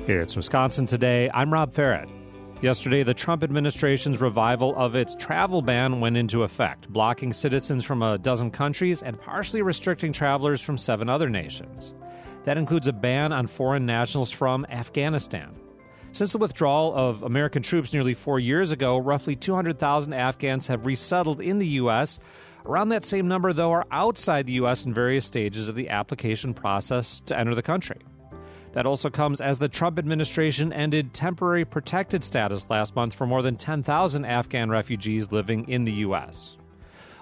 It's Wisconsin Today. I'm Rob Farrett. Yesterday, the Trump administration's revival of its travel ban went into effect, blocking citizens from a dozen countries and partially restricting travelers from 7 other nations. That includes a ban on foreign nationals from Afghanistan. Since the withdrawal of American troops nearly 4 years ago, roughly 200,000 Afghans have resettled in the U.S. Around that same number, though, are outside the U.S. in various stages of the application process to enter the country. That also comes as the Trump administration ended temporary protected status last month for more than 10,000 Afghan refugees living in the U.S.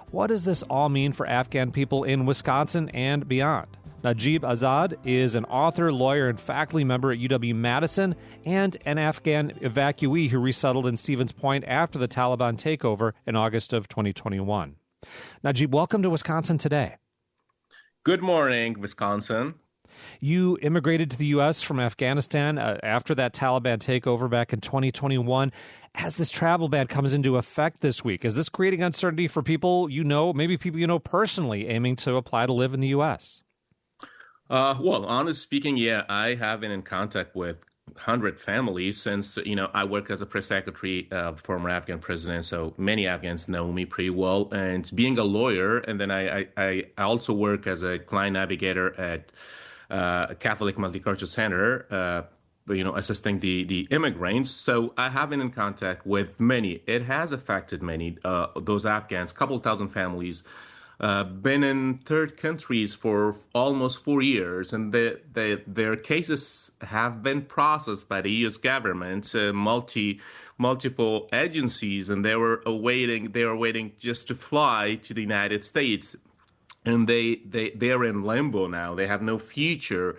What does this all mean for Afghan people in Wisconsin and beyond? Najib Azad is an author, lawyer, and faculty member at UW-Madison and an Afghan evacuee who resettled in Stevens Point after the Taliban takeover in August of 2021. Najib, welcome to Wisconsin Today. Good morning, Wisconsin. You immigrated to the U.S. from Afghanistan after that Taliban takeover back in 2021. As this travel ban comes into effect this week, is this creating uncertainty for people you know, maybe people you know personally, aiming to apply to live in the U.S.? Well, honestly speaking, yeah, I have been in contact with 100 families since, I work as a press secretary of the former Afghan president, so many Afghans know me pretty well. And being a lawyer, and then I also work as a client navigator at Catholic Multicultural Center, assisting the immigrants. So I have been in contact with many. It has affected many, those Afghans, couple thousand families, been in third countries for almost 4 years, and their cases have been processed by the U.S. government, multiple agencies, and they were waiting just to fly to the United States. And they are in limbo now. They have no future.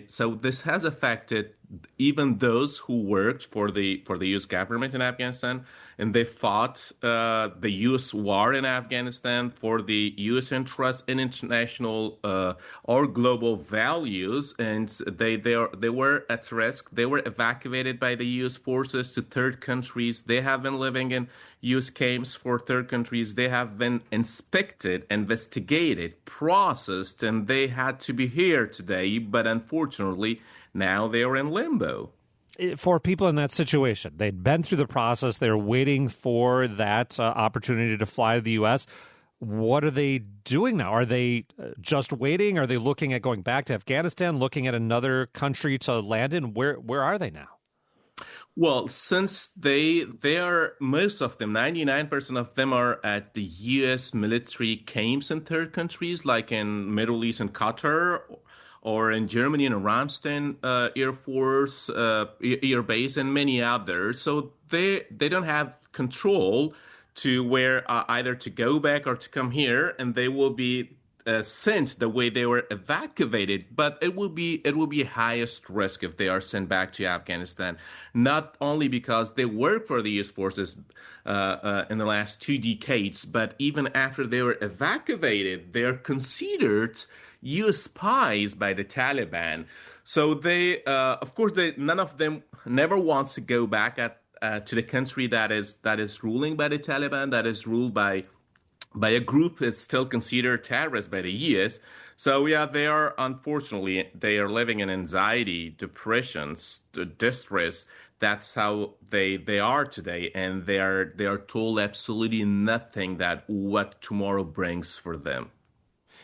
So this has affected even those who worked for the U.S. government in Afghanistan, and they fought the U.S. war in Afghanistan for the U.S. interest in international or global values, and they were at risk. They were evacuated by the U.S. forces to third countries. They have been living in U.S. camps for third countries. They have been inspected, investigated, processed, and they had to be here today. But unfortunately, now they are in limbo. For people in that situation, they'd been through the process. They're waiting for that opportunity to fly to the U.S. What are they doing now? Are they just waiting? Are they looking at going back to Afghanistan, looking at another country to land in? Where are they now? Well, since they are, most of them, 99% of them are at the U.S. military camps in third countries, like in Middle East and Qatar, or in Germany and Ramstein Air Force Air Base, and many others. So they don't have control to where either to go back or to come here, and they will be sent the way they were evacuated. But it will be highest risk if they are sent back to Afghanistan, not only because they work for the U.S. forces in the last 2 decades, but even after they were evacuated, they are considered U.S. spies by the Taliban. So they, of course, none of them never wants to go back to the country that is ruling by the Taliban, that is ruled by a group that's still considered terrorist by the U.S. So yeah, they are, unfortunately, they are living in anxiety, depression, distress. That's how they are today, and they are told absolutely nothing that what tomorrow brings for them.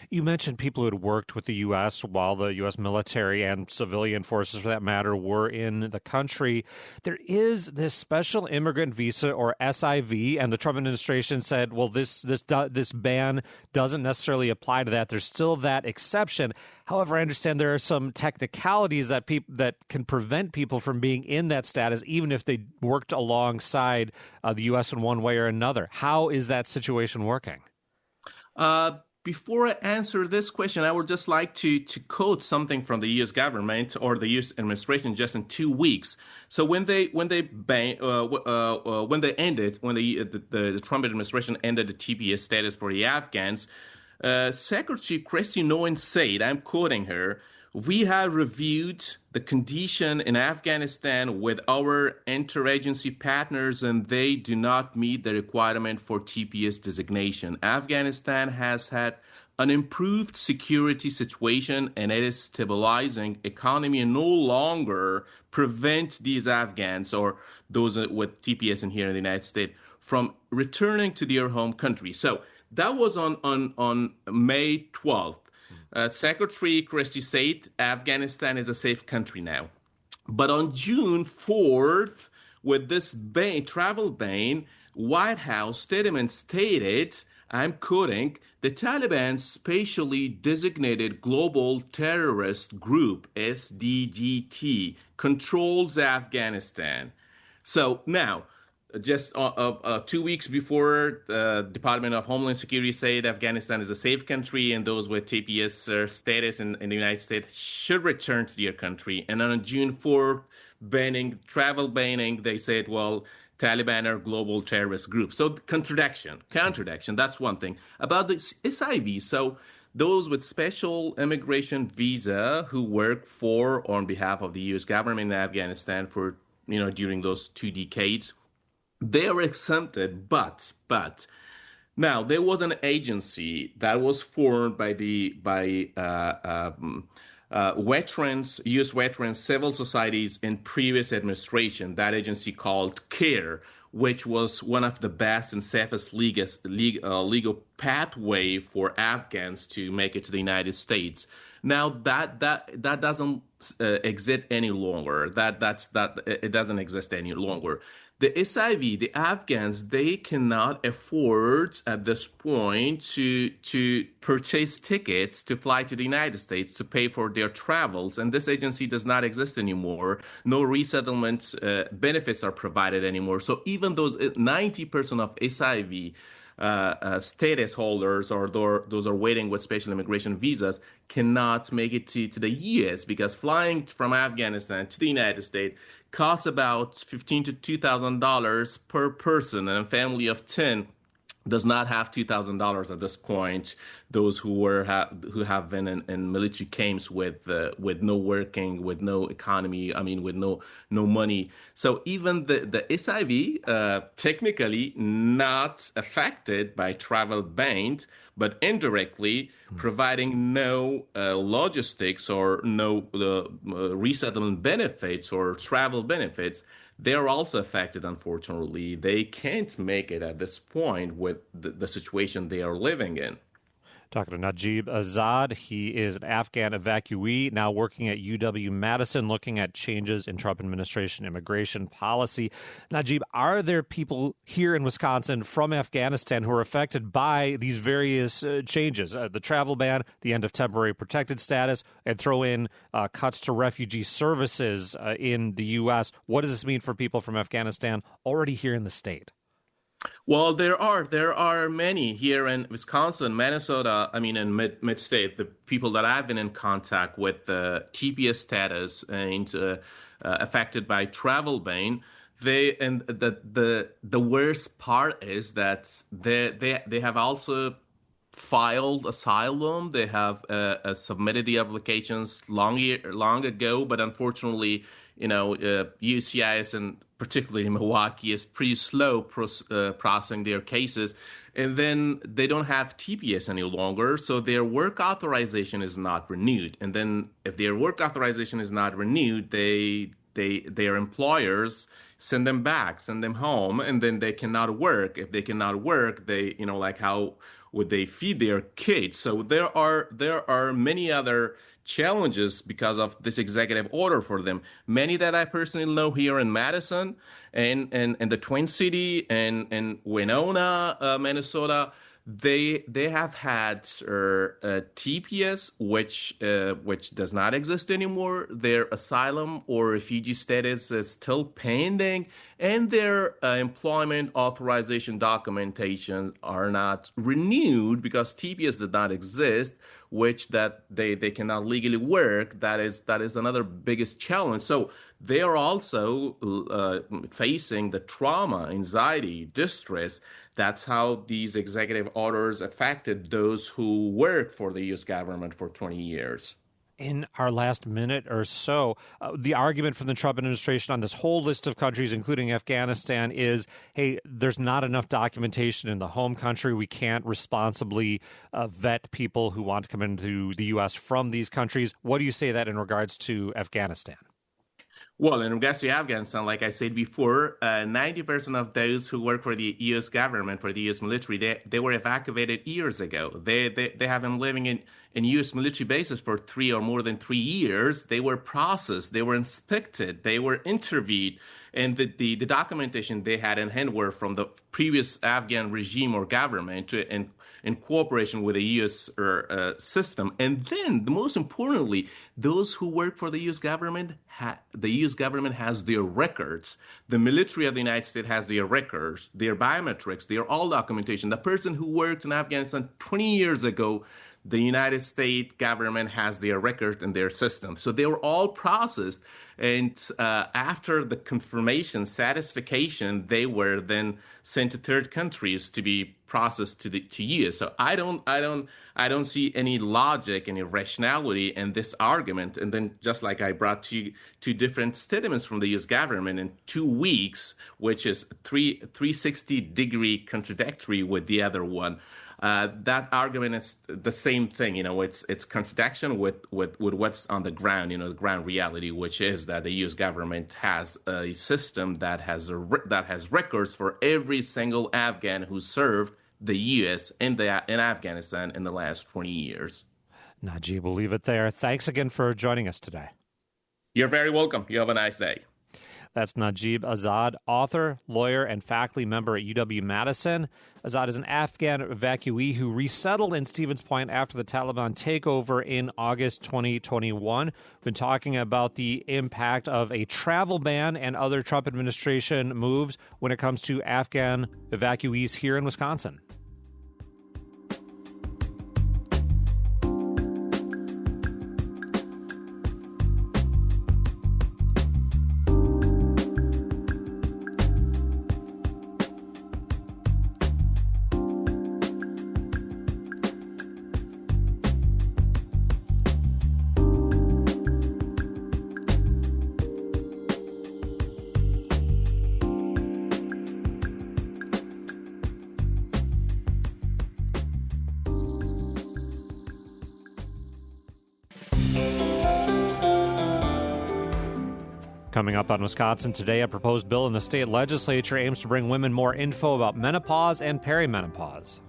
You mentioned people who had worked with the U.S. while the U.S. military and civilian forces, for that matter, were in the country. There is this special immigrant visa, or SIV, and the Trump administration said, well, this ban doesn't necessarily apply to that. There's still that exception. However, I understand there are some technicalities that can prevent people from being in that status, even if they worked alongside the U.S. in one way or another. How is that situation working? Before I answer this question, I would just like to quote something from the U.S. government or the U.S. administration just in 2 weeks. So when the Trump administration ended the TPS status for the Afghans, Secretary Christy Nolan said, I'm quoting her, "We have reviewed the condition in Afghanistan with our interagency partners, and they do not meet the requirement for TPS designation. Afghanistan has had an improved security situation, and it is stabilizing economy and no longer prevent these Afghans or those with TPS in here in the United States from returning to their home country. So that was on May 12th. Secretary Christie said Afghanistan is a safe country now. But on June 4th, with this travel ban, White House statement stated, I'm quoting, the Taliban specially designated global terrorist group, SDGT, controls Afghanistan. So now, just 2 weeks before, the Department of Homeland Security said Afghanistan is a safe country and those with TPS status in the United States should return to their country. And on June 4th, travel banning, they said, well, Taliban are global terrorist group. So contradiction, that's one thing. About the SIV, so those with special immigration visa who work for or on behalf of the U.S. government in Afghanistan for, during those 2 decades, they are exempted, but now there was an agency that was formed by veterans, U.S. veterans, civil societies in previous administration. That agency called CARE, which was one of the best and safest legal pathway for Afghans to make it to the United States. Now that doesn't exist any longer. It doesn't exist any longer. The SIV, the Afghans, they cannot afford at this point to purchase tickets to fly to the United States to pay for their travels. And this agency does not exist anymore. No resettlement benefits are provided anymore. So even those 90% of SIV status holders or those are waiting with special immigration visas cannot make it to the U.S. because flying from Afghanistan to the United States costs about $1,500 to $2,000 per person, and a family of 10 does not have $2,000 at this point. Those who have been in military camps with no working, with no economy, with no money. So even the SIV technically not affected by travel ban, but indirectly providing no logistics or no resettlement benefits or travel benefits. They're also affected, unfortunately. They can't make it at this point with the situation they are living in. Talking to Najib Azad. He is an Afghan evacuee, now working at UW-Madison, looking at changes in Trump administration immigration policy. Najib, are there people here in Wisconsin from Afghanistan who are affected by these various changes? The travel ban, the end of temporary protected status, and throw in cuts to refugee services in the U.S. What does this mean for people from Afghanistan already here in the state? Well, there are many here in Wisconsin, Minnesota, in mid-state, the people that I've been in contact with TPS status and affected by travel ban. The worst part is that they have also filed asylum. They have submitted the applications long ago, but unfortunately, UCIS and particularly in Milwaukee is pretty slow processing their cases, and then they don't have TPS any longer, so their work authorization is not renewed. And then if their work authorization is not renewed, their employers send them back, send them home, and then they cannot work. If they cannot work, they how would they feed their kids? So there are many other challenges because of this executive order for them. Many that I personally know here in Madison and the Twin City and Winona, Minnesota, they have had TPS, which does not exist anymore. Their asylum or refugee status is still pending, and their employment authorization documentation are not renewed because TPS did not exist, which that they cannot legally work. That is another biggest challenge. So they are also facing the trauma, anxiety, distress. That's how these executive orders affected those who work for the U.S. government for 20 years. In our last minute or so, the argument from the Trump administration on this whole list of countries, including Afghanistan, is, hey, there's not enough documentation in the home country. We can't responsibly vet people who want to come into the U.S. from these countries. What do you say that in regards to Afghanistan? Well, in regards to Afghanistan, like I said before, 90% of those who work for the U.S. government, for the U.S. military, they were evacuated years ago. They have been living in U.S. military bases for 3 or more than 3 years. They were processed, they were inspected, they were interviewed, and the documentation they had in hand were from the previous Afghan regime or government in cooperation with the U.S. System. And then, most importantly, those who work for the U.S. government, the U.S. government has their records. The military of the United States has their records, their biometrics, their all documentation. The person who worked in Afghanistan 20 years ago, the United States government has their record in their system. So they were all processed. And after the confirmation, satisfaction, they were then sent to third countries to be processed to U.S. So I don't see any logic, any rationality in this argument. And then, just like I brought to you two different statements from the U.S. government in 2 weeks, which is 360-degree contradictory with the other one. That argument is the same thing. It's contradiction with what's on the ground, the ground reality, which is that the U.S. government has a system that has records for every single Afghan who served the U.S. in Afghanistan in the last 20 years. Najib, we'll leave it there. Thanks again for joining us today. You're very welcome. You have a nice day. That's Najib Azad, author, lawyer, and faculty member at UW-Madison. Azad is an Afghan evacuee who resettled in Stevens Point after the Taliban takeover in August 2021. We've been talking about the impact of a travel ban and other Trump administration moves when it comes to Afghan evacuees here in Wisconsin. Coming up on Wisconsin Today, a proposed bill in the state legislature aims to bring women more info about menopause and perimenopause.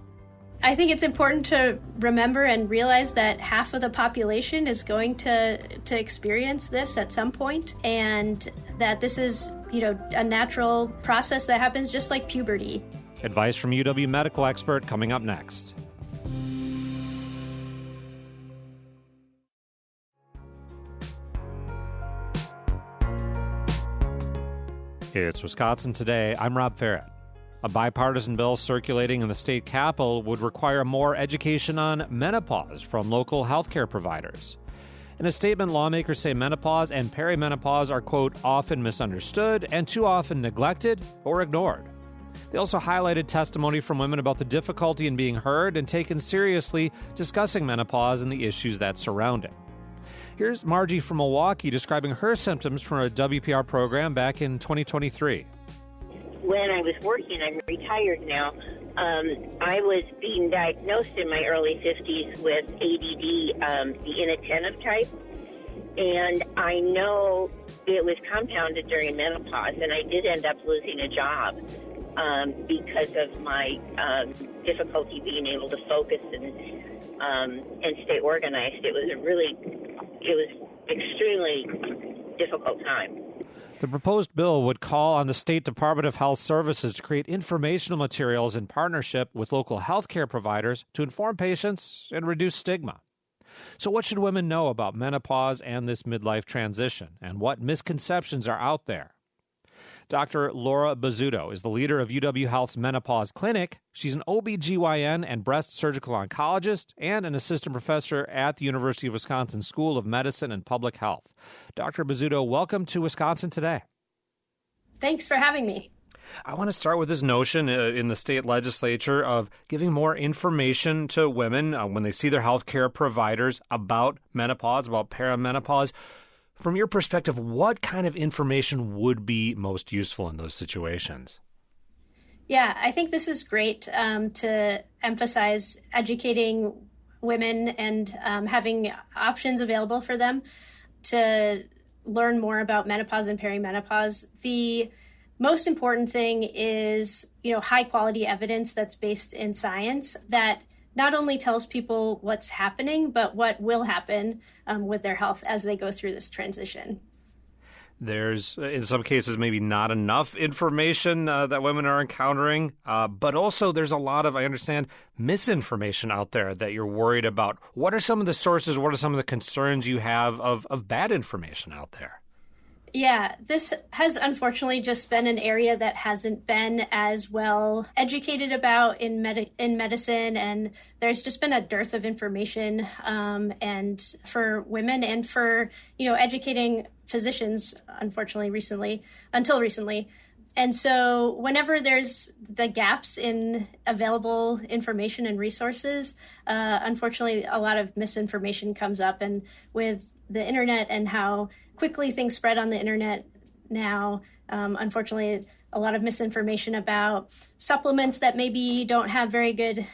I think it's important to remember and realize that half of the population is going to experience this at some point, and that this is, a natural process that happens just like puberty. Advice from UW medical expert coming up next. It's Wisconsin Today. I'm Rob Ferret. A bipartisan bill circulating in the state capitol would require more education on menopause from local healthcare providers. In a statement, lawmakers say menopause and perimenopause are, quote, often misunderstood and too often neglected or ignored. They also highlighted testimony from women about the difficulty in being heard and taken seriously discussing menopause and the issues that surround it. Here's Margie from Milwaukee describing her symptoms from a WPR program back in 2023. When I was working, I'm retired now, I was being diagnosed in my early 50s with ADD, the inattentive type, and I know it was compounded during menopause, and I did end up losing a job because of my difficulty being able to focus and stay organized. It was extremely difficult time. The proposed bill would call on the State Department of Health Services to create informational materials in partnership with local healthcare providers to inform patients and reduce stigma. So what should women know about menopause and this midlife transition, and what misconceptions are out there? Dr. Laura Bizzuto is the leader of UW Health's Menopause Clinic. She's an OBGYN and breast surgical oncologist and an assistant professor at the University of Wisconsin School of Medicine and Public Health. Dr. Bizzuto, welcome to Wisconsin Today. Thanks for having me. I want to start with this notion in the state legislature of giving more information to women when they see their health care providers about menopause, about perimenopause. From your perspective, what kind of information would be most useful in those situations? Yeah, I think this is great to emphasize educating women and having options available for them to learn more about menopause and perimenopause. The most important thing is, high quality evidence that's based in science that not only tells people what's happening, but what will happen with their health as they go through this transition. There's, in some cases, maybe not enough information that women are encountering, but also there's a lot of, I understand, misinformation out there that you're worried about. What are some of the sources, what are some of the concerns you have of bad information out there? Yeah, this has unfortunately just been an area that hasn't been as well educated about in medicine, and there's just been a dearth of information and for women and for, educating physicians, unfortunately, until recently. And so whenever there's the gaps in available information and resources, unfortunately, a lot of misinformation comes up. And with the internet and how quickly things spread on the internet now, unfortunately, a lot of misinformation about supplements that maybe don't have very good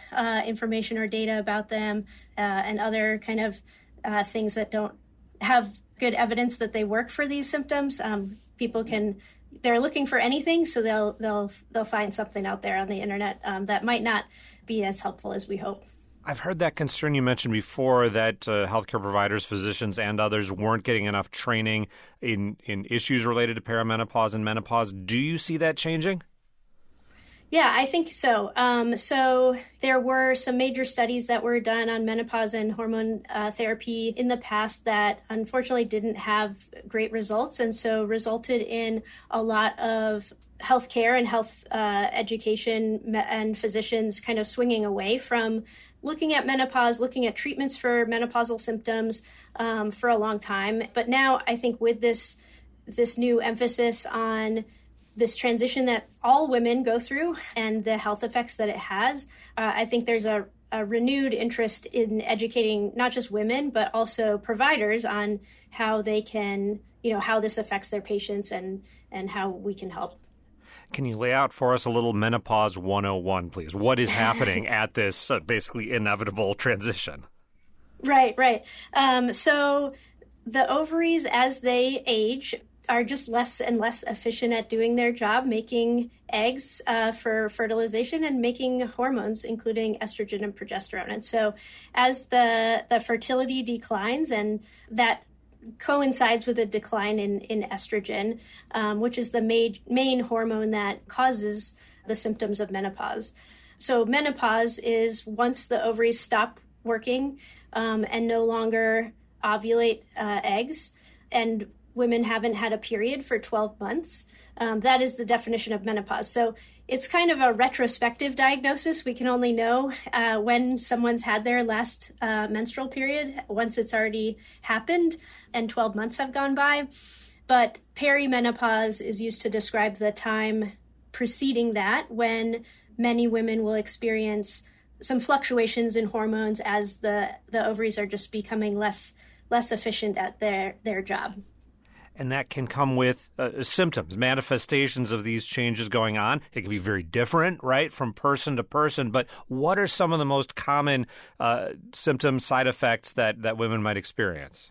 information or data about them, and other kind of things that don't have good evidence that they work for these symptoms. They're looking for anything, so they'll find something out there on the internet that might not be as helpful as we hope. I've heard that concern you mentioned before, that healthcare providers, physicians, and others weren't getting enough training in issues related to perimenopause and menopause. Do you see that changing? Yeah, I think so. So there were some major studies that were done on menopause and hormone therapy in the past that unfortunately didn't have great results, and so resulted in a lot of healthcare and health education and physicians kind of swinging away from looking at menopause, looking at treatments for menopausal symptoms for a long time. But now I think with this new emphasis on this transition that all women go through and the health effects that it has, I think there's a renewed interest in educating not just women, but also providers on how they can, how this affects their patients and how we can help. Can you lay out for us a little Menopause 101, please? What is happening at this basically inevitable transition? Right. So the ovaries, as they age, are just less and less efficient at doing their job, making eggs for fertilization and making hormones, including estrogen and progesterone. And so as the fertility declines, and that coincides with a decline in estrogen, which is the main hormone that causes the symptoms of menopause. So menopause is once the ovaries stop working and no longer ovulate eggs, and women haven't had a period for 12 months. That is the definition of menopause. So it's kind of a retrospective diagnosis. We can only know when someone's had their last menstrual period once it's already happened and 12 months have gone by. But perimenopause is used to describe the time preceding that, when many women will experience some fluctuations in hormones as the ovaries are just becoming less efficient at their job. And that can come with symptoms, manifestations of these changes going on. It can be very different, right, from person to person. But what are some of the most common symptoms, side effects that women might experience?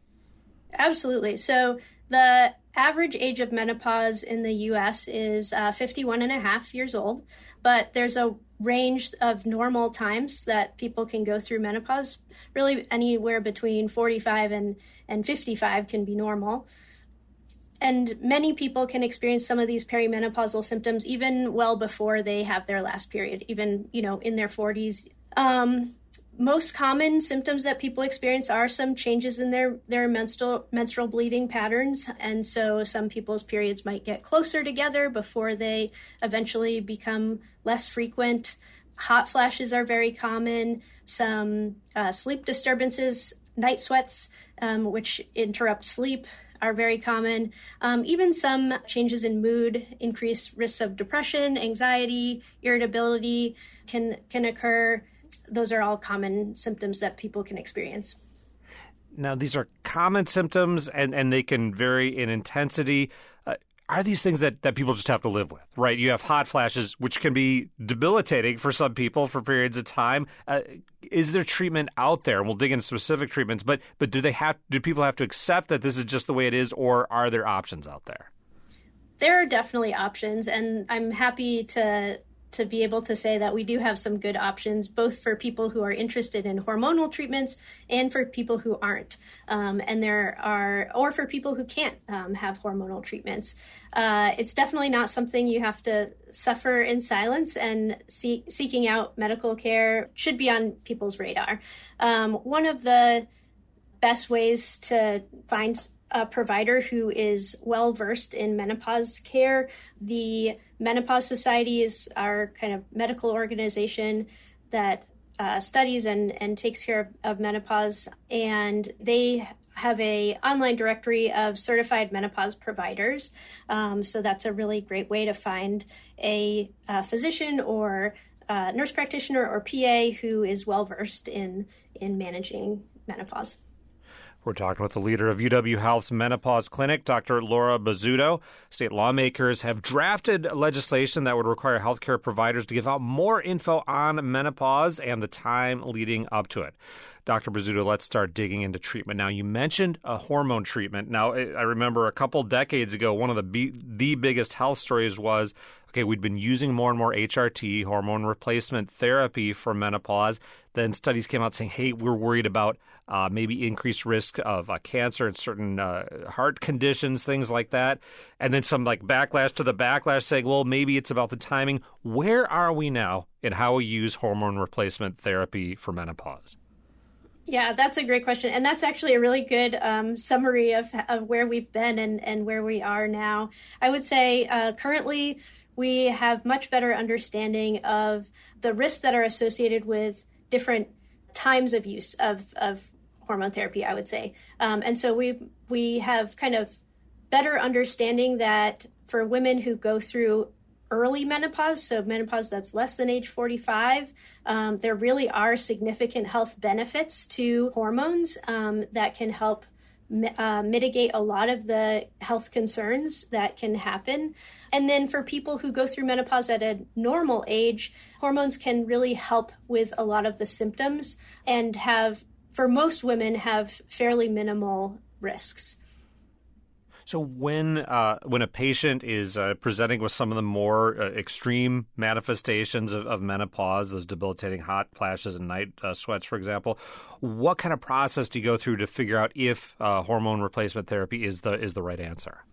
Absolutely. So the average age of menopause in the U.S. is 51 and a half years old. But there's a range of normal times that people can go through menopause. Really anywhere between 45 and 55 can be normal. And many people can experience some of these perimenopausal symptoms even well before they have their last period, even, in their 40s. Most common symptoms that people experience are some changes in their menstrual bleeding patterns. And so some people's periods might get closer together before they eventually become less frequent. Hot flashes are very common. Some sleep disturbances, night sweats, which interrupt sleep, are very common. Even some changes in mood, increased risks of depression, anxiety, irritability can occur. Those are all common symptoms that people can experience. Now, these are common symptoms, and they can vary in intensity. Are these things that people just have to live with, right? You have hot flashes, which can be debilitating for some people for periods of time. Is there treatment out there? And we'll dig into specific treatments, but do people have to accept that this is just the way it is, or are there options out there? There are definitely options, and I'm happy to be able to say that we do have some good options, both for people who are interested in hormonal treatments and for people who aren't. Or for people who can't have hormonal treatments. It's definitely not something you have to suffer in silence, and seeking out medical care should be on people's radar. One of the best ways to find a provider who is well versed in menopause care. The Menopause Society is our kind of medical organization that studies and takes care of menopause, and they have a online directory of certified menopause providers. So that's a really great way to find a physician or nurse practitioner or PA who is well versed in managing menopause. We're talking with the leader of UW Health's Menopause Clinic, Dr. Laura Bizzuto. State lawmakers have drafted legislation that would require healthcare providers to give out more info on menopause and the time leading up to it. Dr. Bizzuto, let's start digging into treatment. Now, you mentioned a hormone treatment. Now, I remember a couple decades ago, one of the biggest health stories was, okay, we'd been using more and more HRT, hormone replacement therapy for menopause. Then studies came out saying, hey, we're worried about maybe increased risk of cancer and certain heart conditions, things like that. And then some backlash to the backlash saying, well, maybe it's about the timing. Where are we now in how we use hormone replacement therapy for menopause? Yeah, that's a great question. And that's actually a really good summary of where we've been and where we are now. I would say currently we have much better understanding of the risks that are associated with different times of use of hormone therapy, I would say. And so we have kind of better understanding that for women who go through early menopause, so menopause that's less than age 45, there really are significant health benefits to hormones that can help mitigate a lot of the health concerns that can happen. And then for people who go through menopause at a normal age, hormones can really help with a lot of the symptoms and for most women, have fairly minimal risks. So when a patient is presenting with some of the more extreme manifestations of menopause, those debilitating hot flashes and night sweats, for example, what kind of process do you go through to figure out if hormone replacement therapy is the right answer?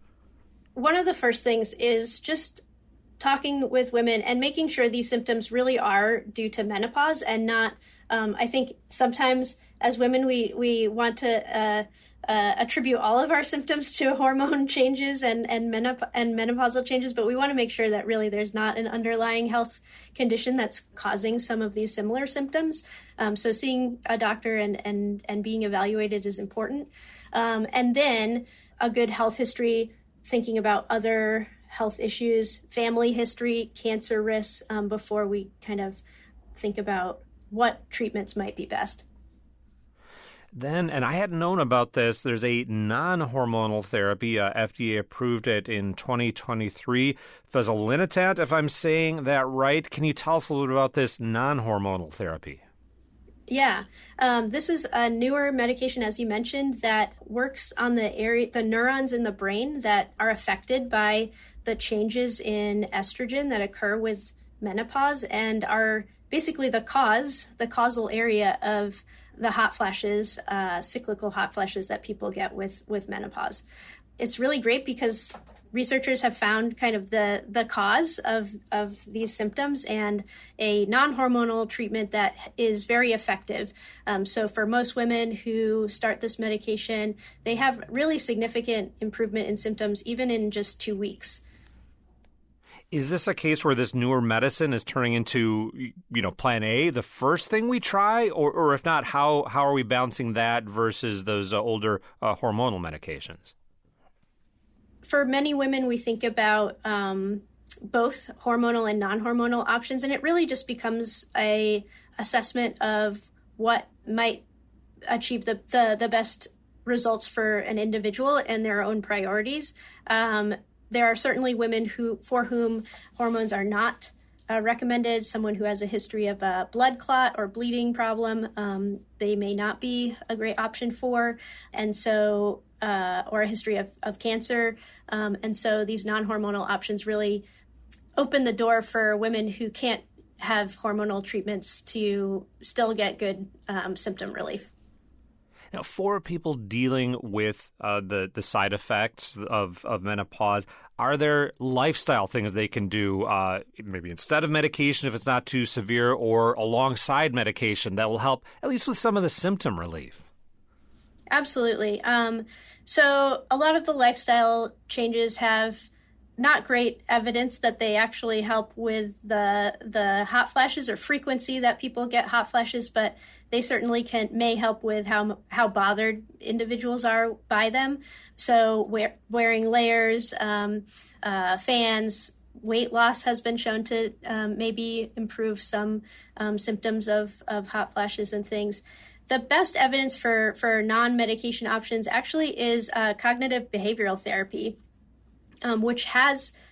One of the first things is just talking with women and making sure these symptoms really are due to menopause and not, I think sometimes as women, we want to attribute all of our symptoms to hormone changes and menopausal changes, but we want to make sure that really there's not an underlying health condition that's causing some of these similar symptoms. So seeing a doctor and being evaluated is important. And then a good health history, thinking about other health issues, family history, cancer risks, before we kind of think about what treatments might be best. Then, and I hadn't known about this, there's a non-hormonal therapy. FDA approved it in 2023. Fezolinetant, if I'm saying that right. Can you tell us a little bit about this non-hormonal therapy? Yeah, this is a newer medication, as you mentioned, that works on the neurons in the brain that are affected by the changes in estrogen that occur with menopause and are basically the causal area of the hot flashes, cyclical hot flashes that people get with menopause. It's really great because researchers have found kind of the cause of these symptoms and a non-hormonal treatment that is very effective. So for most women who start this medication, they have really significant improvement in symptoms even in just 2 weeks. Is this a case where this newer medicine is turning into, plan A, the first thing we try? Or if not, how are we balancing that versus those older hormonal medications? for many women, we think about both hormonal and non-hormonal options, and it really just becomes a assessment of what might achieve the best results for an individual and their own priorities. There are certainly women for whom hormones are not recommended. Someone who has a history of a blood clot or bleeding problem, they may not be a great option for, and so or a history of cancer. And so these non-hormonal options really open the door for women who can't have hormonal treatments to still get good symptom relief. Now, for people dealing with the side effects of menopause, are there lifestyle things they can do, maybe instead of medication if it's not too severe, or alongside medication that will help at least with some of the symptom relief? Absolutely. So a lot of the lifestyle changes have not great evidence that they actually help with the hot flashes or frequency that people get hot flashes, but they certainly may help with how bothered individuals are by them. So wearing layers, fans, weight loss has been shown to maybe improve some symptoms of hot flashes and things. The best evidence for non-medication options actually is cognitive behavioral therapy, which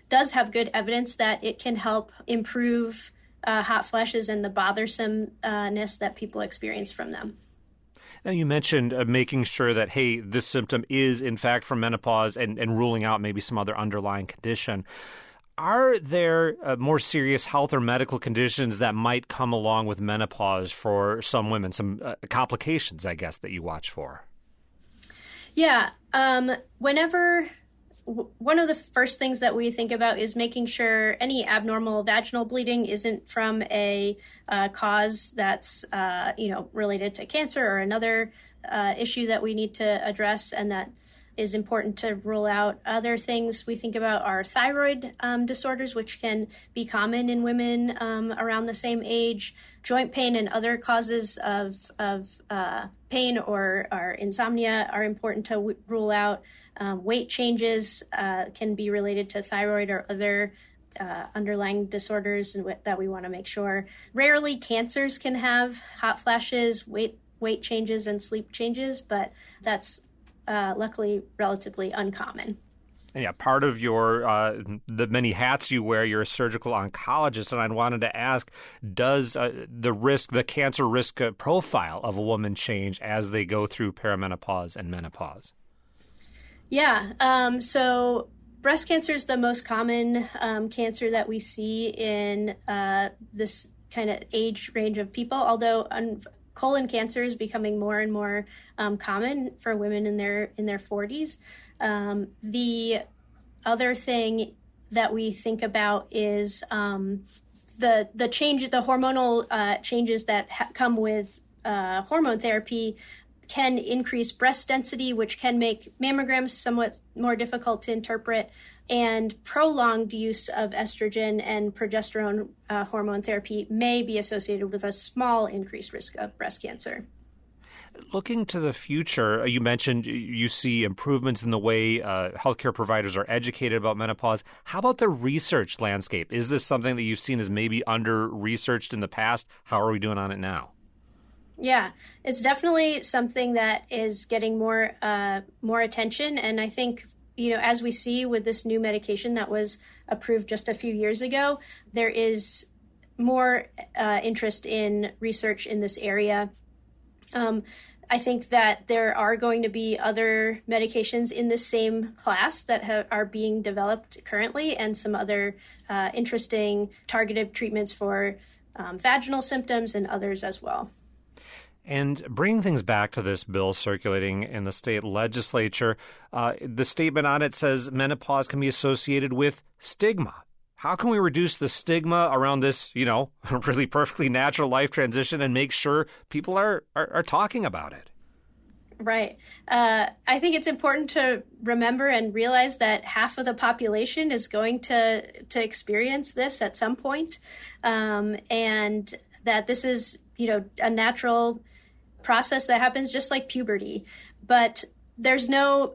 does have good evidence that it can help improve hot flashes and the bothersomeness that people experience from them. Now, you mentioned making sure that, hey, this symptom is, in fact, from menopause and ruling out maybe some other underlying condition. Are there more serious health or medical conditions that might come along with menopause for some women, some complications, I guess, that you watch for? Yeah. One of the first things that we think about is making sure any abnormal vaginal bleeding isn't from a cause that's related to cancer or another issue that we need to address, and that is important to rule out. Other things we think about are thyroid disorders, which can be common in women around the same age. Joint pain and other causes of pain or insomnia are important to rule out. Weight changes can be related to thyroid or other underlying disorders that we want to make sure. Rarely, cancers can have hot flashes, weight changes, and sleep changes, but that's luckily relatively uncommon. Yeah, part of your the many hats you wear, you're a surgical oncologist, and I wanted to ask, does the cancer risk profile of a woman change as they go through perimenopause and menopause? Yeah, so breast cancer is the most common cancer that we see in this kind of age range of people, although colon cancer is becoming more and more common for women in their 40s. The other thing that we think about is the hormonal changes that come with hormone therapy can increase breast density, which can make mammograms somewhat more difficult to interpret, and prolonged use of estrogen and progesterone hormone therapy may be associated with a small increased risk of breast cancer. Looking to the future, you mentioned you see improvements in the way healthcare providers are educated about menopause. How about the research landscape? Is this something that you've seen as maybe under-researched in the past? How are we doing on it now? Yeah, it's definitely something that is getting more attention. And I think, as we see with this new medication that was approved just a few years ago, there is more interest in research in this area. I think that there are going to be other medications in this same class that are being developed currently, and some other interesting targeted treatments for vaginal symptoms and others as well. And bringing things back to this bill circulating in the state legislature, the statement on it says menopause can be associated with stigma. How can we reduce the stigma around this, really perfectly natural life transition and make sure people are talking about it? Right. I think it's important to remember and realize that half of the population is going to experience this at some point, and that this is, a natural process that happens just like puberty. But there's no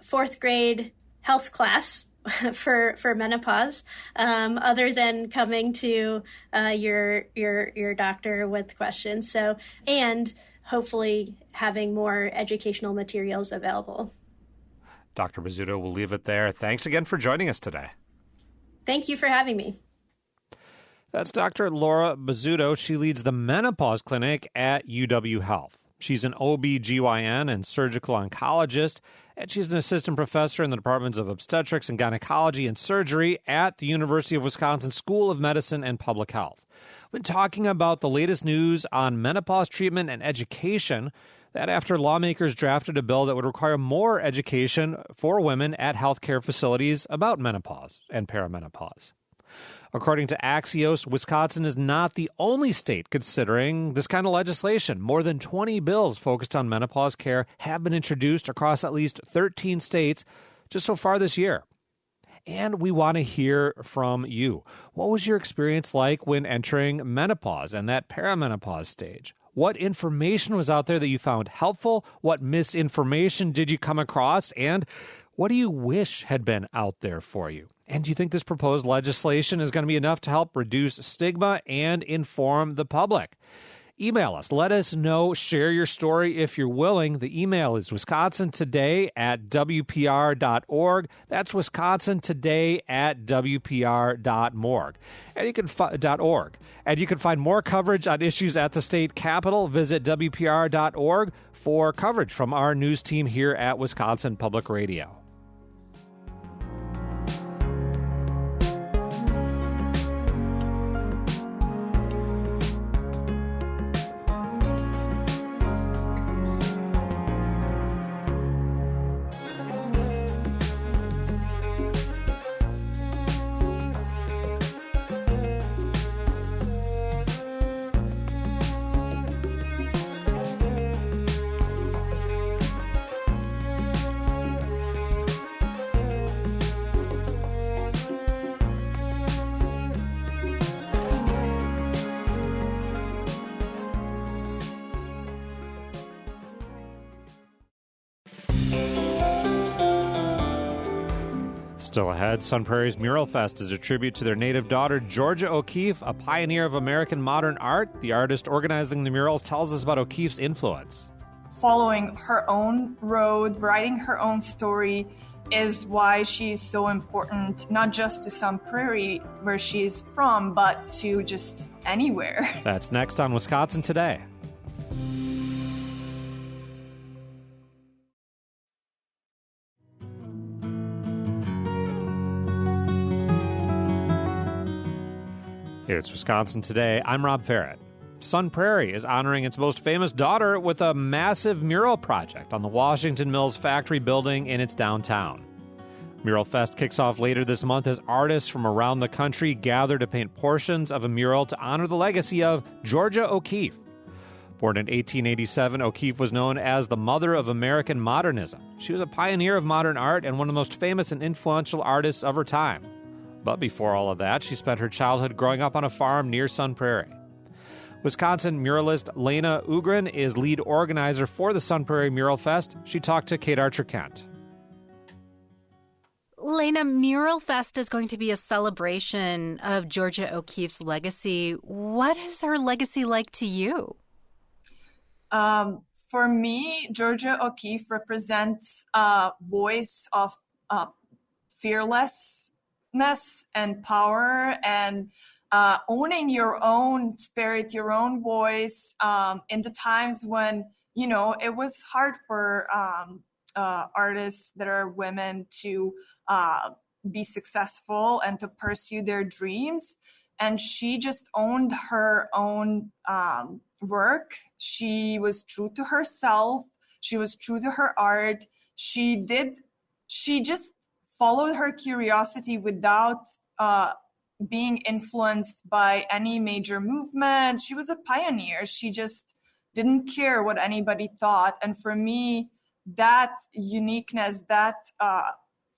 fourth grade health class for menopause, other than coming to your doctor with questions. So, and hopefully having more educational materials available. Dr. Bizzuto, we'll leave it there. Thanks again for joining us today. Thank you for having me. That's Dr. Laura Bizzuto. She leads the Menopause Clinic at UW Health. She's an OB/GYN and surgical oncologist, and she's an assistant professor in the departments of obstetrics and gynecology and surgery at the University of Wisconsin School of Medicine and Public Health. We've been talking about the latest news on menopause treatment and education, that after lawmakers drafted a bill that would require more education for women at healthcare facilities about menopause and perimenopause. According to Axios, Wisconsin is not the only state considering this kind of legislation. More than 20 bills focused on menopause care have been introduced across at least 13 states just so far this year. And we want to hear from you. What was your experience like when entering menopause and that perimenopause stage? What information was out there that you found helpful? What misinformation did you come across? And what do you wish had been out there for you? And do you think this proposed legislation is going to be enough to help reduce stigma and inform the public? Email us. Let us know. Share your story if you're willing. The email is wisconsintoday@wpr.org. That's wisconsintoday@wpr.org. And you can .org. And you can find more coverage on issues at the state capitol. Visit wpr.org for coverage from our news team here at Wisconsin Public Radio. Still ahead, Sun Prairie's Mural Fest is a tribute to their native daughter, Georgia O'Keeffe, a pioneer of American modern art. The artist organizing the murals tells us about O'Keeffe's influence. Following her own road, writing her own story is why she's so important, not just to Sun Prairie, where she's from, but to just anywhere. That's next on Wisconsin Today. It's Wisconsin Today. I'm Rob Ferret. Sun Prairie is honoring its most famous daughter with a massive mural project on the Washington Mills factory building in its downtown. Mural Fest kicks off later this month as artists from around the country gather to paint portions of a mural to honor the legacy of Georgia O'Keeffe. Born in 1887, O'Keeffe was known as the mother of American modernism. She was a pioneer of modern art and one of the most famous and influential artists of her time. But before all of that, she spent her childhood growing up on a farm near Sun Prairie. Wisconsin muralist Lena Ugren is lead organizer for the Sun Prairie Mural Fest. She talked to Kate Archer-Kent. Lena, Mural Fest is going to be a celebration of Georgia O'Keeffe's legacy. What is her legacy like to you? For me, Georgia O'Keeffe represents a voice of fearlessness and power and owning your own spirit, your own voice in the times when, it was hard for artists that are women to be successful and to pursue their dreams. And she just owned her own work. She was true to herself. She was true to her art. She just followed her curiosity without being influenced by any major movement. She was a pioneer. She just didn't care what anybody thought. And for me, that uniqueness, that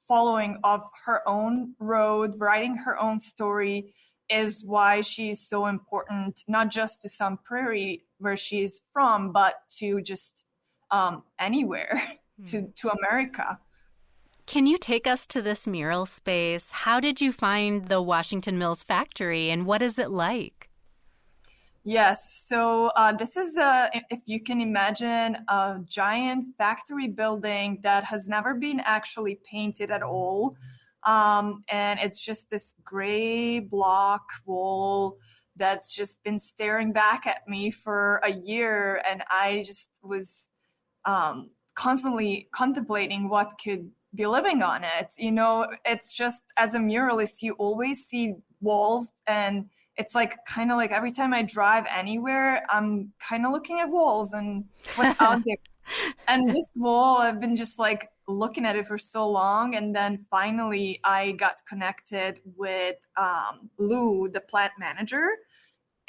following of her own road, writing her own story is why she's so important, not just to Sun Prairie, where she's from, but to just anywhere, to America. Can you take us to this mural space? How did you find the Washington Mills factory, and what is it like? Yes, so this is, if you can imagine, a giant factory building that has never been actually painted at all. And it's just this gray block wall that's just been staring back at me for a year. And I just was constantly contemplating what could be living on it. You know, it's just, as a muralist, you always see walls, and it's like kind of like every time I drive anywhere, I'm kind of looking at walls and what's out there. And this wall, I've been just like looking at it for so long. And then finally I got connected with Lou, the plant manager.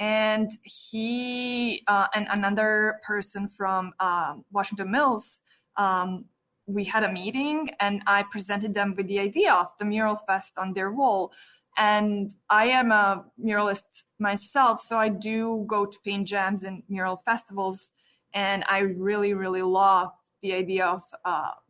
And he and another person from Washington Mills, we had a meeting, and I presented them with the idea of the Mural Fest on their wall. And I am a muralist myself, so I do go to paint jams and mural festivals. And I really, really love the idea of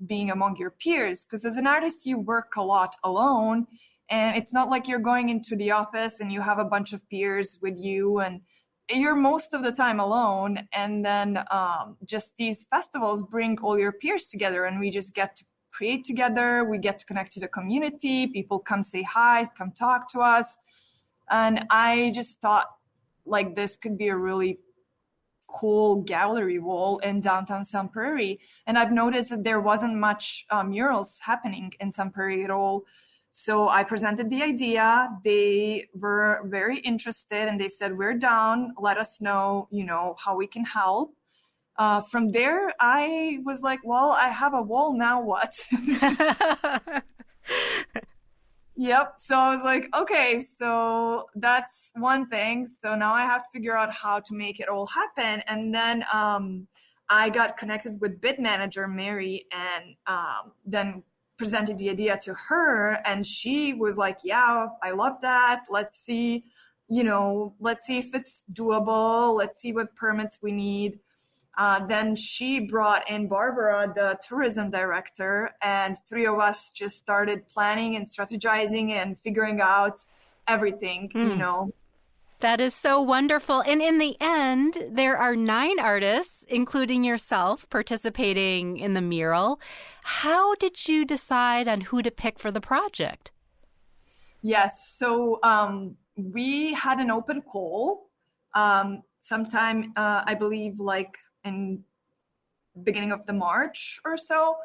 being among your peers, because as an artist, you work a lot alone. And it's not like you're going into the office and you have a bunch of peers with you, and you're most of the time alone. And then just these festivals bring all your peers together, and we just get to create together. We get to connect to the community. People come say hi, come talk to us. And I just thought like this could be a really cool gallery wall in downtown Sun Prairie. And I've noticed that there wasn't much murals happening in Sun Prairie at all. So I presented the idea. They were very interested, and they said, we're down, let us know, you know, how we can help. From there, I was like, well, I have a wall, now what? Yep. So I was like, okay, so that's one thing. So now I have to figure out how to make it all happen. And then I got connected with bid manager Mary, and then presented the idea to her. And she was like, yeah, I love that. Let's see, let's see if it's doable. Let's see what permits we need. Then she brought in Barbara, the tourism director, and three of us just started planning and strategizing and figuring out everything, That is so wonderful. And in the end, there are 9 artists, including yourself, participating in the mural. How did you decide on who to pick for the project? Yes, so we had an open call sometime, I believe, like in beginning of the March or so,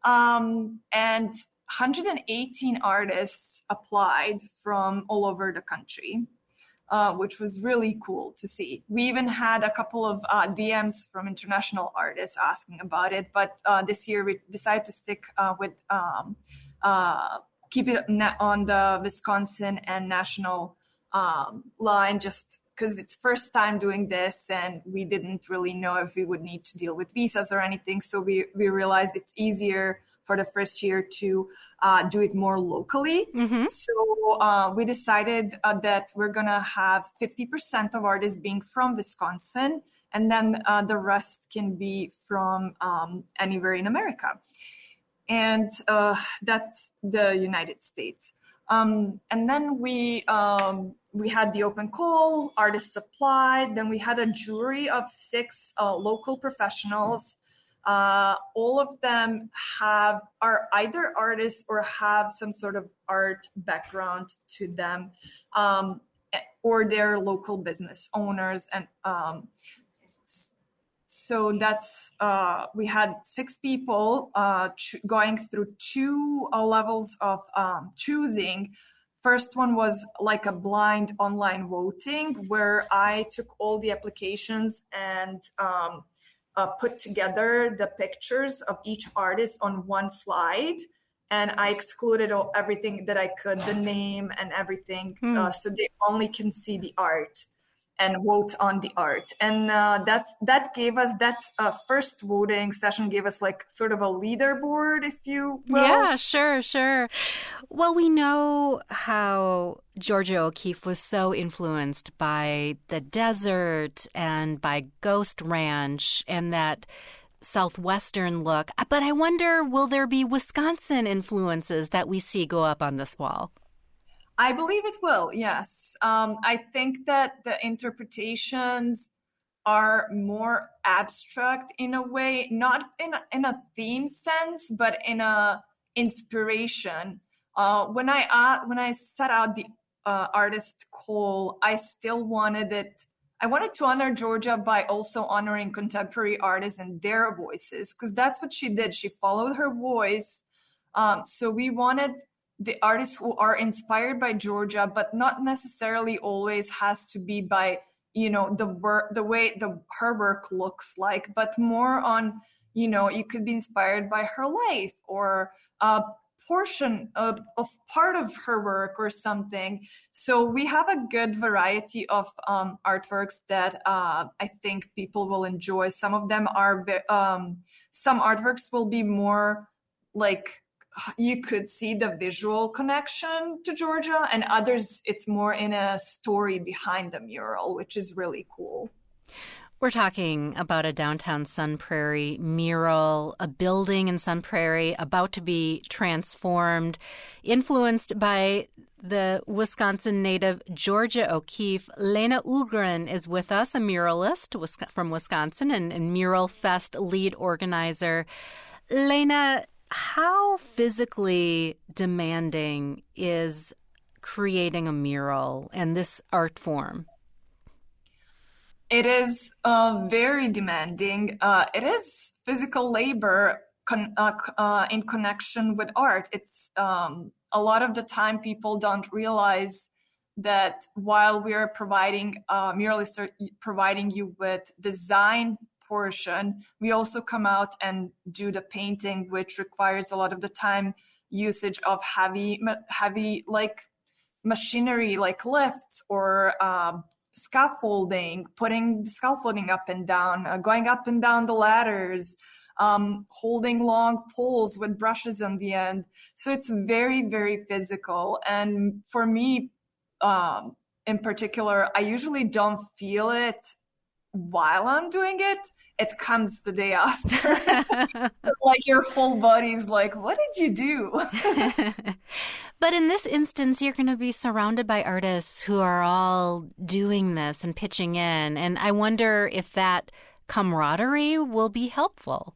and 118 artists applied from all over the country, which was really cool to see. We even had a couple of DMs from international artists asking about it, but this year we decided to stick with keep it on the Wisconsin and national line, just because it's first time doing this, and we didn't really know if we would need to deal with visas or anything. So we realized it's easier for the first year to do it more locally. Mm-hmm. So we decided that we're going to have 50% of artists being from Wisconsin, and then the rest can be from anywhere in America. And that's the United States. And then we had the open call, artists applied, then we had a jury of 6 local professionals. All of them are either artists or have some sort of art background to them, or they're local business owners. And so that's we had 6 people going through 2 levels of choosing. First one was like a blind online voting, where I took all the applications and put together the pictures of each artist on one slide. And I excluded everything that I could, the name and everything, so they only can see the art and vote on the art. And that gave us, that first voting session gave us like sort of a leaderboard, if you will. Yeah, sure. Well, we know how Georgia O'Keeffe was so influenced by the desert and by Ghost Ranch, and that southwestern look. But I wonder, will there be Wisconsin influences that we see go up on this wall? I believe it will, yes. I think that the interpretations are more abstract in a way, not in a theme sense, but in a inspiration. When I set out the artist call, I still wanted it. I wanted to honor Georgia by also honoring contemporary artists and their voices, because that's what she did. She followed her voice. So we wanted the artists who are inspired by Georgia, but not necessarily always has to be by the way her work looks like, but more on, you could be inspired by her life or a portion of part of her work or something. So we have a good variety of artworks that I think people will enjoy. Some of them are, some artworks will be more like, you could see the visual connection to Georgia, and others, it's more in a story behind the mural, which is really cool. We're talking about a downtown Sun Prairie mural, a building in Sun Prairie about to be transformed, influenced by the Wisconsin native Georgia O'Keeffe. Lena Ugren is with us, a muralist from Wisconsin and Mural Fest lead organizer. Lena, how physically demanding is creating a mural and this art form? It is very demanding. It is physical labor in connection with art. It's a lot of the time people don't realize that while we are providing, muralists are providing you with design portion, we also come out and do the painting, which requires a lot of the time usage of heavy like machinery, like lifts or scaffolding, putting the scaffolding up and down, going up and down the ladders, holding long poles with brushes on the end. So it's very, very physical. And for me, in particular, I usually don't feel it while I'm doing it. It comes the day after. Like your whole body's like, what did you do? But in this instance, you're going to be surrounded by artists who are all doing this and pitching in. And I wonder if that camaraderie will be helpful.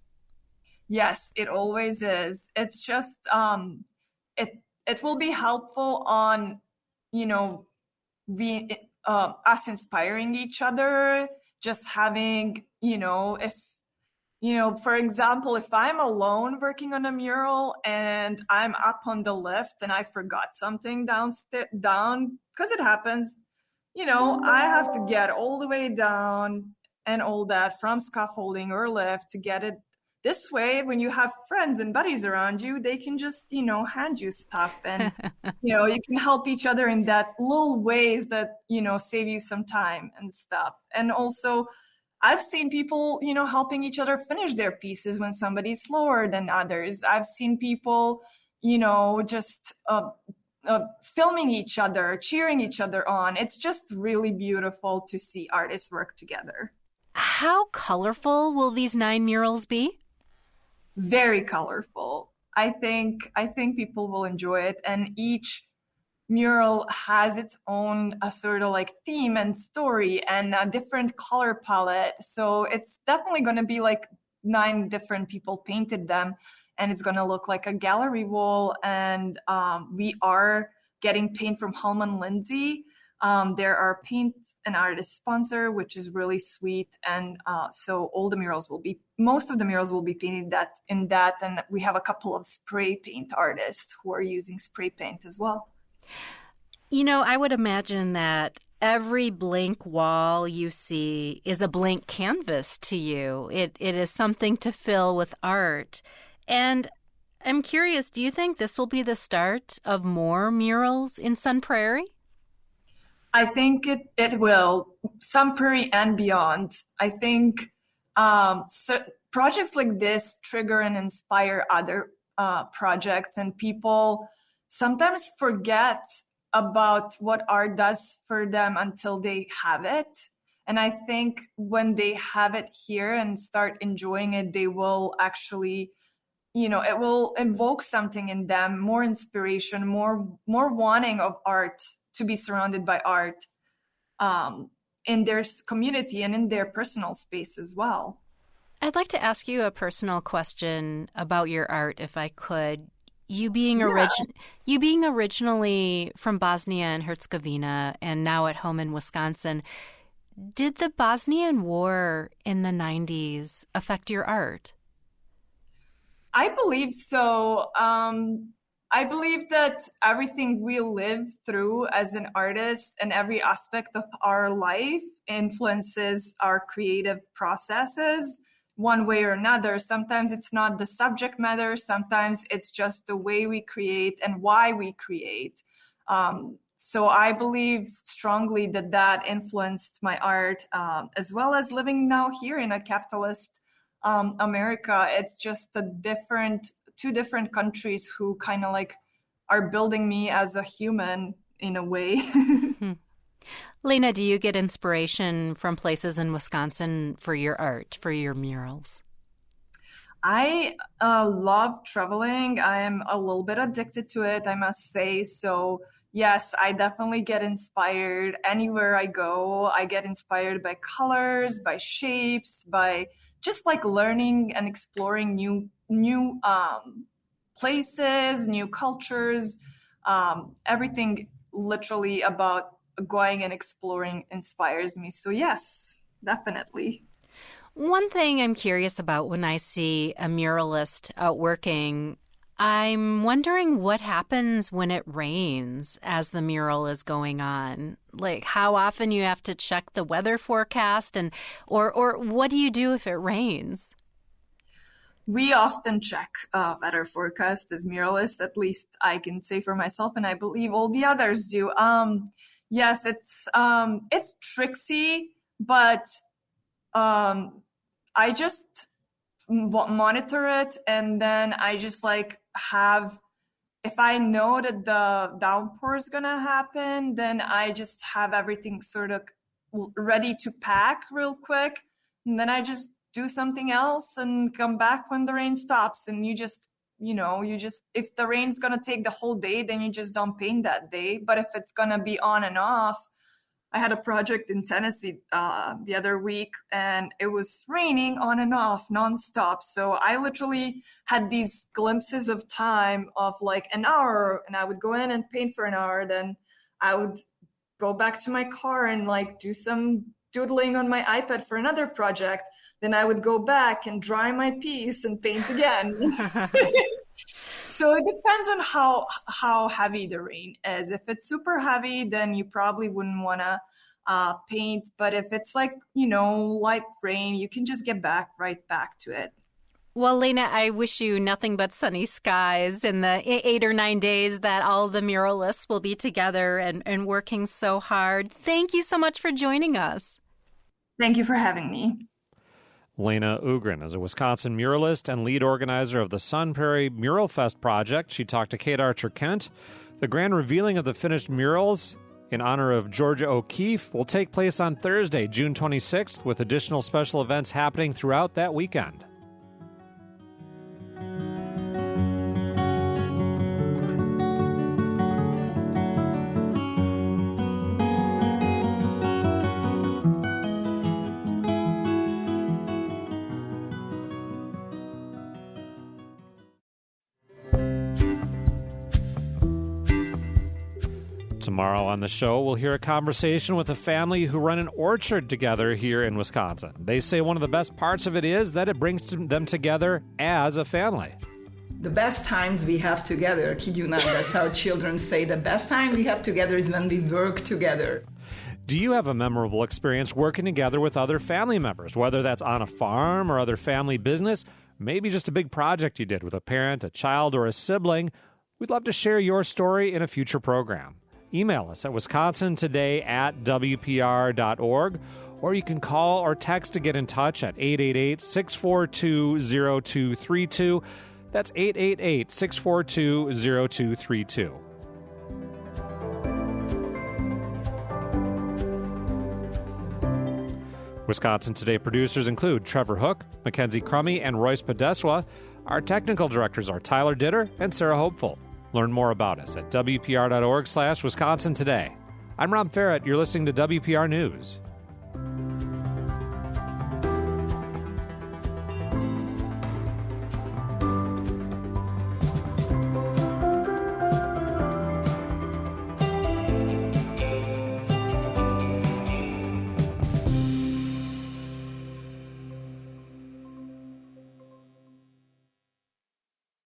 Yes, it always is. It's just, it will be helpful on, us inspiring each other, just having, if, for example, if I'm alone working on a mural and I'm up on the lift and I forgot something down, because it happens, I have to get all the way down and all that from scaffolding or lift to get it. This way, when you have friends and buddies around you, they can just, hand you stuff and, you can help each other in that little ways that, save you some time and stuff. And also, I've seen people, helping each other finish their pieces when somebody's slower than others. I've seen people, just filming each other, cheering each other on. It's just really beautiful to see artists work together. How colorful will these 9 murals be? Very colorful. I think people will enjoy it, and each mural has its own sort of like theme and story and a different color palette. So it's definitely going to be like 9 different people painted them, and it's going to look like a gallery wall. And we are getting paint from Hellman Lindsay. There are paint and artist sponsor, which is really sweet. And so most of the murals will be painted in that. And we have a couple of spray paint artists who are using spray paint as well. I would imagine that every blank wall you see is a blank canvas to you. It is something to fill with art. And I'm curious, do you think this will be the start of more murals in Sun Prairie? I think it will. Sun Prairie and beyond. I think projects like this trigger and inspire other projects, and people sometimes forget about what art does for them until they have it. And I think when they have it here and start enjoying it, they will actually, it will invoke something in them, more inspiration, more wanting of art, to be surrounded by art in their community and in their personal space as well. I'd like to ask you a personal question about your art, if I could. You being originally from Bosnia and Herzegovina and now at home in Wisconsin, did the Bosnian War in the 90s affect your art? I believe so. I believe that everything we live through as an artist and every aspect of our life influences our creative processes one way or another. Sometimes it's not the subject matter. Sometimes it's just the way we create and why we create. So I believe strongly that influenced my art, as well as living now here in a capitalist America. It's just two different countries who kind of like are building me as a human in a way. Lena, do you get inspiration from places in Wisconsin for your art, for your murals? I love traveling. I am a little bit addicted to it, I must say. So yes, I definitely get inspired anywhere I go. I get inspired by colors, by shapes, by just like learning and exploring new places, new cultures, everything literally about going and exploring inspires me. So yes, definitely. One thing I'm curious about when I see a muralist out working, I'm wondering what happens when it rains as the mural is going on. Like how often you have to check the weather forecast or what do you do if it rains? We often check weather forecast as muralists, at least I can say for myself, and I believe all the others do. Yes, it's tricksy, but I just monitor it, and then I just like if I know that the downpour is gonna happen, then I just have everything sort of ready to pack real quick, and then I just do something else and come back when the rain stops. And you just if the rain's gonna take the whole day, then you just don't paint that day. But if it's gonna be on and off, I had a project in Tennessee the other week, and it was raining on and off nonstop. So I literally had these glimpses of time of like an hour, and I would go in and paint for an hour. Then I would go back to my car and like do some doodling on my iPad for another project. Then I would go back and dry my piece and paint again. So it depends on how heavy the rain is. If it's super heavy, then you probably wouldn't want to paint. But if it's like, light rain, you can just get right back to it. Well, Lena, I wish you nothing but sunny skies in the 8 or 9 days that all the muralists will be together and working so hard. Thank you so much for joining us. Thank you for having me. Lena Ugrin is a Wisconsin muralist and lead organizer of the Sun Prairie Mural Fest project. She talked to Kate Archer-Kent. The grand revealing of the finished murals in honor of Georgia O'Keeffe will take place on Thursday, June 26th, with additional special events happening throughout that weekend. Tomorrow on the show, we'll hear a conversation with a family who run an orchard together here in Wisconsin. They say one of the best parts of it is that it brings them together as a family. The best times we have together, kid you not, that's how children say the best time we have together is when we work together. Do you have a memorable experience working together with other family members, whether that's on a farm or other family business, maybe just a big project you did with a parent, a child, or a sibling? We'd love to share your story in a future program. Email us at wisconsintoday@wpr.org, or you can call or text to get in touch at 888-642-0232. That's 888-642-0232. Wisconsin Today producers include Trevor Hook, Mackenzie Crummy, and Royce Podeswa. Our technical directors are Tyler Ditter and Sarah Hopeful. Learn more about us at WPR.org/Wisconsin Today. I'm Rob Ferrett. You're listening to WPR News.